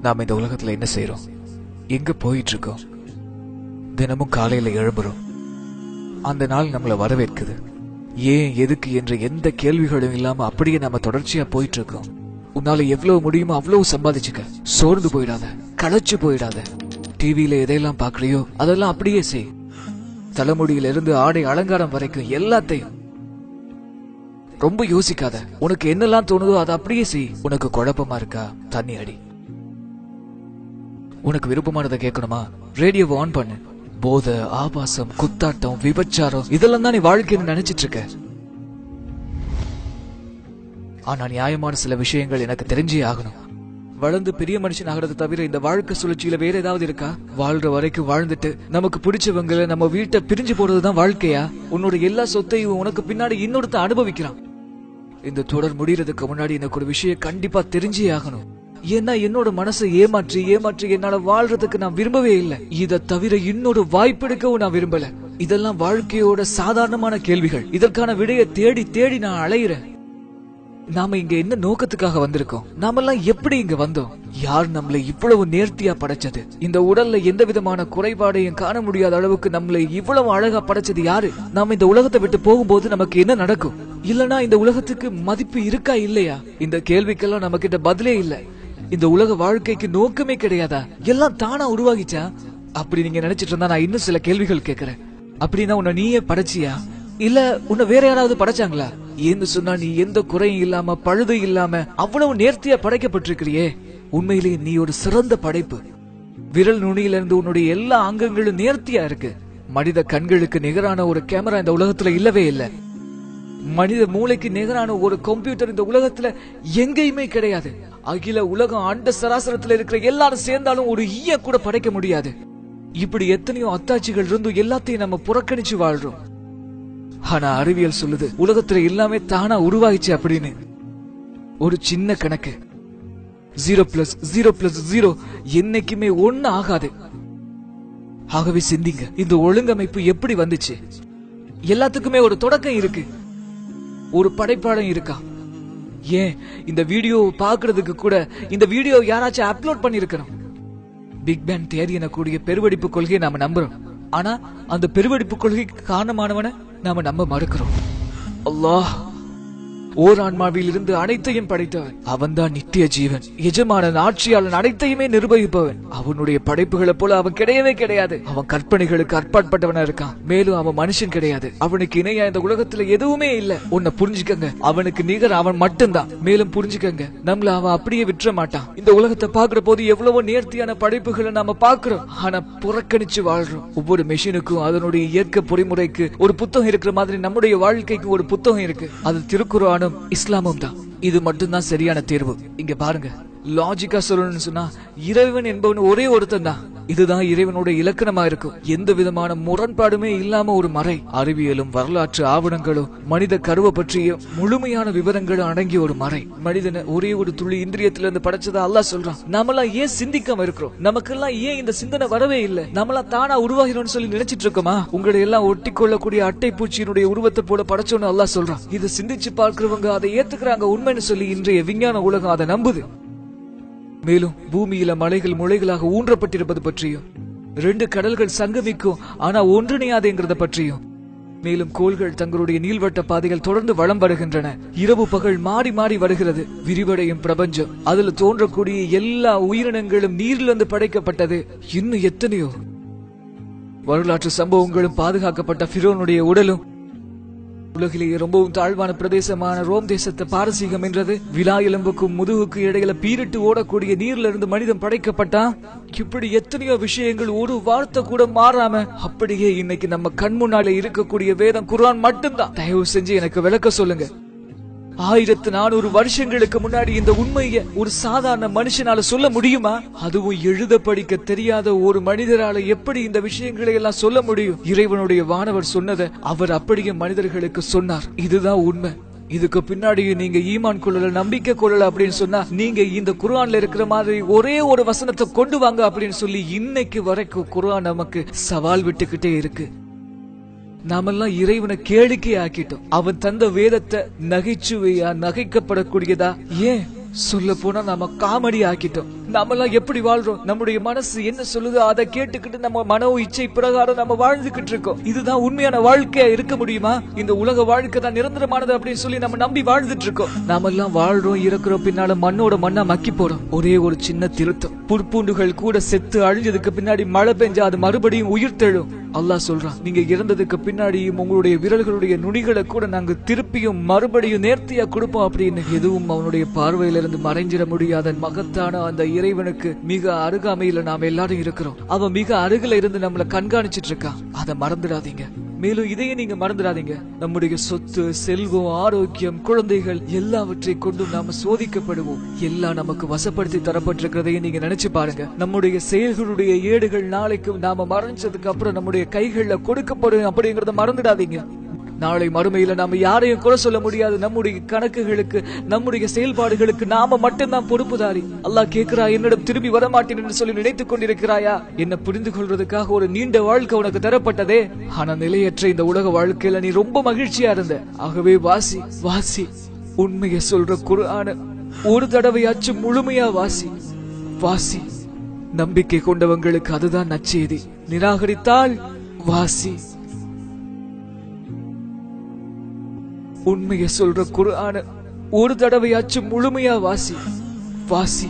நாம இந்த உலகத்துல என்ன செய்யறோம், எங்க போயிட்டு இருக்கோம்? தினமும் காலையில எழும்புறோம். அந்த நாள் நம்மளை வரவேற்குது. ஏன் எதுக்கு என்ற எந்த கேள்விகளும் இல்லாம அப்படியே நம்ம தொடர்ச்சியா போயிட்டு இருக்கோம். உன்னால எவ்வளவு முடியுமோ அவ்வளவு சம்பாதிச்சுக்க. சோர்ந்து போயிடாத, களைச்சு போயிடாத. டிவியில எதையெல்லாம் பாக்குறியோ அதெல்லாம் அப்படியே செய். தலைமுடியில இருந்து ஆடை அலங்காரம் வரைக்கும் எல்லாத்தையும். ரொம்ப யோசிக்காத. உனக்கு என்னெல்லாம் தோணுதோ அதை அப்படியே செய். உனக்கு குழப்பமா இருக்கா, தண்ணி அடி. உனக்கு விருப்பமானதை கேட்கணுமா, ரேடியோவை ஆன் பண்ணு. போதை, ஆபாசம், குத்தாட்டம், விபச்சாரம் இதெல்லாம் தான் நீ வாழ்க்கைன்னு நினைச்சிட்டு இருக்க. ஆனா நியாயமான சில விஷயங்கள் எனக்கு தெரிஞ்சே ஆகணும். வளர்ந்து பெரிய மனுஷன் ஆகிறது தவிர இந்த வாழ்க்கை சுழற்சியில வேற ஏதாவது இருக்கா? வாழ்ற வரைக்கும் வாழ்ந்துட்டு நமக்கு பிடிச்சவங்களை நம்ம வீட்டை பிரிஞ்சு போறதுதான் வாழ்க்கையா? உன்னோட எல்லா சொத்தையும் உனக்கு பின்னாடி இன்னொருத்த அனுபவிக்கிறான். இந்த தொடர் முடியறதுக்கு முன்னாடி எனக்கு ஒரு விஷயம் கண்டிப்பா தெரிஞ்சே ஆகணும். ஏன்னா என்னோட மனசை ஏமாற்றி ஏமாற்றி என்னால வாழ்றதுக்கு நான் விரும்பவே இல்லை. இதை தவிர இன்னொரு வாய்ப்பெடுக்கவும் நான் விரும்பல. இதெல்லாம் வாழ்க்கையோட சாதாரணமான கேள்விகள். இதற்கான விடையை தேடி தேடி நான் அலையிறேன். நாம இங்க என்ன நோக்கத்துக்காக வந்திருக்கோம்? நாமெல்லாம் எப்படி இங்க வந்தோம்? யார் நம்மளை இவ்வளவு நேர்த்தியா படைச்சது? இந்த உடல்ல எந்த விதமான குறைபாடையும் காண முடியாத அளவுக்கு நம்மளை இவ்வளவு அழகா படைச்சது யாரு? நாம இந்த உலகத்தை விட்டு போகும்போது நமக்கு என்ன நடக்கும்? இல்லனா இந்த உலகத்துக்கு மதிப்பு இருக்கா இல்லையா? இந்த கேள்விக்கெல்லாம் நம்ம கிட்ட பதிலே இல்ல. இந்த உலக வாழ்க்கைக்கு நோக்கமே கிடையாதா? எல்லாம் தானா உருவாகிச்சா? அப்படி நீங்க நினைச்சிட்டு இருந்தா நான் இன்னும் சில கேள்விகள் கேட்கிறேன். அப்படின்னா உன்னை நீயே படைச்சியா, இல்ல உன்னை வேற யாராவது படைச்சாங்களா? ஏன்னு சொன்னா நீ எந்த குறையும் இல்லாம பழுது இல்லாம அவ்வளவு நேர்த்தியா படைக்கப்பட்டிருக்கிறியே. உண்மையிலேயே நீ ஒரு சிறந்த படைப்பு. விரல் நுனியில இருந்து உன்னுடைய எல்லா அங்கங்களும் நேர்த்தியா இருக்கு. மனித கண்களுக்கு நிகரான ஒரு கேமரா இந்த உலகத்துல இல்லவே இல்லை. மனித மூளைக்கு நிகரான ஒரு கம்ப்யூட்டர் இந்த உலகத்துல எங்கேயுமே கிடையாது. அகில உலகம் அண்ட சராசரத்துல இருக்கிற எல்லாரும் சேர்ந்தாலும் ஒரு ஈய கூட படைக்க முடியாது. இப்படி எத்தனையோ அத்தாட்சிகள் இருந்தும் எல்லாத்தையும் நம்ம புறக்கணிச்சு வாழ்றோம். ஆனா அறிவியல் சொல்லுது உலகத்துல எல்லாமே தானா உருவாயிச்சு அப்படின்னு. ஒரு சின்ன கணக்கு, 0+0+0 என்னைக்குமே 1 ஆகாது. ஆகவே சிந்திங்க, இந்த ஒழுங்கமைப்பு எப்படி வந்துச்சு? எல்லாத்துக்குமே ஒரு தொடக்கம் இருக்கு, ஒரு படைப்பாளம் இருக்கா? ஏன் இந்த வீடியோ பாக்குறதுக்கு கூட இந்த வீடியோ யாராச்சும் அப்லோட் பண்ணிருக்கணும். பிக் பேங் தியரி எனக்கூடிய பெருவெடிப்பு கொள்கையை நாம நம்புறோம். ஆனா அந்த பெருவெடிப்பு கொள்கைக்கு காரணமானவன நாம நம்ப மறுக்கிறோம். அல்லாஹ் ஓர் ஆன்மாவில் இருந்து அனைத்தையும் படைத்தவன். அவன் தான் நித்திய ஜீவன், எஜமானன், ஆட்சியாளன், அனைத்தையுமே நிர்வகிப்பவன். அவனுடைய படைப்புகளை போல அவன் கிடையவே கிடையாது. அவன் கற்பனைகளுக்கு அற்பாற்பட்டவனா இருக்கான். மேலும் அவன் மனுஷன் கிடையாது. அவனுக்கு இணையா இந்த உலகத்துல எதுவுமே இல்ல. உன்னை புரிஞ்சுக்கங்க, அவனுக்கு நிகர் அவன் மட்டும்தான். மேலும் புரிஞ்சுக்கங்க, நம்மள அவன் அப்படியே விட்டுற மாட்டான். இந்த உலகத்தை பாக்குற போது எவ்வளவோ நேர்த்தியான படைப்புகளை நாம பாக்குறோம், ஆனா புறக்கணிச்சு வாழ்றோம். ஒவ்வொரு மெஷினுக்கும் அதனுடைய இயற்கை பொறிமுறைக்கு ஒரு புத்தகம் இருக்கிற மாதிரி நம்முடைய வாழ்க்கைக்கு ஒரு புத்தகம் இருக்கு. அது திருக்குர்ஆனும் இஸ்லாமும் தான். இது மட்டும்தான் சரியான தேர்வு. இங்க பாருங்க, லாஜிக்கா சொல்லணும்னு சொன்னா இறைவன் என்பவன் ஒரே ஒருத்தன் தான். இதுதான் இறைவனோட இலக்கணமா இருக்கும். எந்த விதமான முரண்பாடுமே இல்லாம ஒரு மறை. அறிவியலும் வரலாற்று ஆவணங்களும் மனித கருவை பற்றிய முழுமையான விவரங்களும் அடங்கிய ஒரு மறை. மனிதனை ஒரே ஒரு துளி இந்திரியத்துல இருந்து படைச்சதா அல்லாஹ் சொல்றான். நம்மளாம் ஏன் சிந்திக்காம இருக்கிறோம்? நமக்கெல்லாம் ஏன் இந்த சிந்தனை வரவே இல்லை? நம்மளாம் தானா உருவாகிறோம்னு சொல்லி நினைச்சிட்டு இருக்கோமா? உங்களை எல்லாம் ஒட்டி கொள்ளக்கூடிய அட்டை பூச்சியினுடைய உருவத்தை போல படைச்சோன்னு அல்லாஹ் சொல்றான். இதை சிந்திச்சு பார்க்கிறவங்க அதை ஏத்துக்கிறாங்க உண்மைன்னு சொல்லி இன்றைய விஞ்ஞான உலகம் அதை நம்புது. மேலும் பூமியில மலைகள் முளைகளாக ஊன்றப்பட்டிருப்பது பற்றியும், 2 கடல்கள் சங்கமிக்கும் ஆனா ஒன்றிணையாதுங்கிறத பற்றியும், மேலும் கோள்கள் தங்களுடைய நீள்வட்ட பாதைகள் தொடர்ந்து வலம் வருகின்றன. இரவு பகல் மாறி மாறி வருகிறது. விரிவடையும் பிரபஞ்சம், அதுல தோன்றக்கூடிய எல்லா உயிரினங்களும் நீரிலிருந்து படைக்கப்பட்டது. இன்னும் எத்தனையோ வரலாற்று சம்பவங்களும் பாதுகாக்கப்பட்ட ஃபிரௌனுடைய உடலும், உலகிலேயே ரொம்பவும் தாழ்வான பிரதேசமான ரோம் தேசத்தை பாரசீகம் என்றது. விலா எலும்புக்கும் முதுகுக்கு இடையில பீரிட்டு ஓடக்கூடிய நீர்ல இருந்து மனிதன் படைக்கப்பட்டான். இப்படி எத்தனையோ விஷயங்கள் ஒரு வார்த்தை கூட மாறாம அப்படியே இன்னைக்கு நம்ம கண் முன்னாலே இருக்கக்கூடிய வேதம் குர்ஆன் மட்டும்தான். தயவு செஞ்சு எனக்கு விளக்க சொல்லுங்க. 1400 வருஷங்களுக்கு முன்னாடி இந்த உண்மையை ஒரு சாதாரண மனுஷனால சொல்ல முடியுமா? அதுவும் எழுத படிக்க தெரியாத ஒரு மனிதரால எப்படி இந்த விஷயங்களை எல்லாம் சொல்ல முடியும்? இறைவனுடைய வானவர் சொன்னதை அவர் அப்படியே மனிதர்களுக்கு சொன்னார். இதுதான் உண்மை. இதுக்கு பின்னாடி நீங்க ஈமான் கொள்ளல, நம்பிக்கை கொள்ளல அப்படின்னு சொன்னா நீங்க இந்த குர்ஆன்ல இருக்கிற மாதிரி ஒரே ஒரு வசனத்தை கொண்டு வாங்க அப்படின்னு சொல்லி இன்னைக்கு வரைக்கும் குர்ஆன் நமக்கு சவால் விட்டுக்கிட்டே இருக்கு. நாமெல்லாம் இறைவனை கேளிக்கை ஆக்கிட்டோம். அவன் தந்த வேதத்தை நகைச்சுவையா, நகைக்கப்படக்கூடியதா, ஏன் சொல்ல போனா நாம காமெடி ஆக்கிட்டோம். நாமெல்லாம் எப்படி வாழ்றோம்? நம்முடைய மனசு என்ன சொல்லுதோ அதை கேட்டுக்கிட்டு நம்ம மனோ இச்சை பிரகாரம் நம்ம வாழ்ந்துகிட்டு இருக்கோம். இதுதான் உண்மையான வாழ்க்கையா இருக்க முடியுமா? இந்த உலக வாழ்க்கை தான் நிரந்தரமானது அப்படின்னு சொல்லி நம்ம நம்பி வாழ்ந்துட்டு இருக்கோம். நாமெல்லாம் வாழ்றோம், இருக்கிறோம், பின்னால மண்ணோட மண்ணா மக்கி போறோம். ஒரே ஒரு சின்ன திருத்தம், புற்பூண்டுகள் கூட செத்து அழிஞ்சதுக்கு பின்னாடி மழை பெஞ்சா அது மறுபடியும் உயிர் தெழும். அல்லாஹ் சொல்றான், நீங்க இறந்ததுக்கு பின்னாடியும் உங்களுடைய விரல்களுடைய நுனிகளை கூட நாங்க திருப்பியும் மறுபடியும் நேர்த்தியா கொடுப்போம் அப்படின்னு. எதுவும் அவனுடைய பார்வையிலிருந்து மறைஞ்சிட முடியாத மகத்தான அந்த இறைவனுக்கு மிக அருகாமையில நாம எல்லாரும் இருக்கிறோம். அவன் மிக அருகில இருந்து நம்மளை கண்காணிச்சிட்டு இருக்கான். அதை மறந்துடாதீங்க. மேலும் இதையே நீங்க மறந்துடாதீங்க, நம்முடைய சொத்து, செல்வம், ஆரோக்கியம், குழந்தைகள் எல்லாவற்றை கொண்டும் நாம சோதிக்கப்படுவோம். எல்லாம் நமக்கு வசப்படுத்தி தரப்பட்டிருக்கிறதையும் நீங்க நினைச்சு பாருங்க. நம்முடைய செயல்களுடைய ஏடுகள் நாளைக்கு நாம மறைஞ்சதுக்கு அப்புறம் நம்முடைய கைகள்ல கொடுக்கப்படும் அப்படிங்கறத மறந்துடாதீங்க. நாளை மறுமையில நாம யாரையும் குறை சொல்ல முடியாது. நம்முடைய கணக்குகளுக்கு, நம்முடைய செயல்பாடுகளுக்கு நாம மட்டும்தான் பொறுப்புதாரி. அல்லாஹ் கேட்கிறா, என்னிடம் திரும்பி வரமாட்டேன் என்று சொல்லி நினைத்துக் கொண்டிருக்கிறாயா? என்ன புரிந்து கொள்றதுக்காக ஒரு நீண்ட வாழ்க்கை உனக்கு தரப்பட்டதே. ஆனா நிலையற்ற இந்த உலக வாழ்க்கையில நீ ரொம்ப மகிழ்ச்சியா இருந்த. ஆகவே வாசி வாசி, உண்மையை சொல்ற குர்ஆன ஒரு தடவையாச்சும் முழுமையா வாசி வாசி. நம்பிக்கை கொண்டவங்களுக்கு அதுதான் நற்செய்தி. நிராகரித்தால் வாசி. உண்மையை சொல்ற குர்ஆன ஒரு தடவையாச்சும் முழுமையா வாசி வாசி.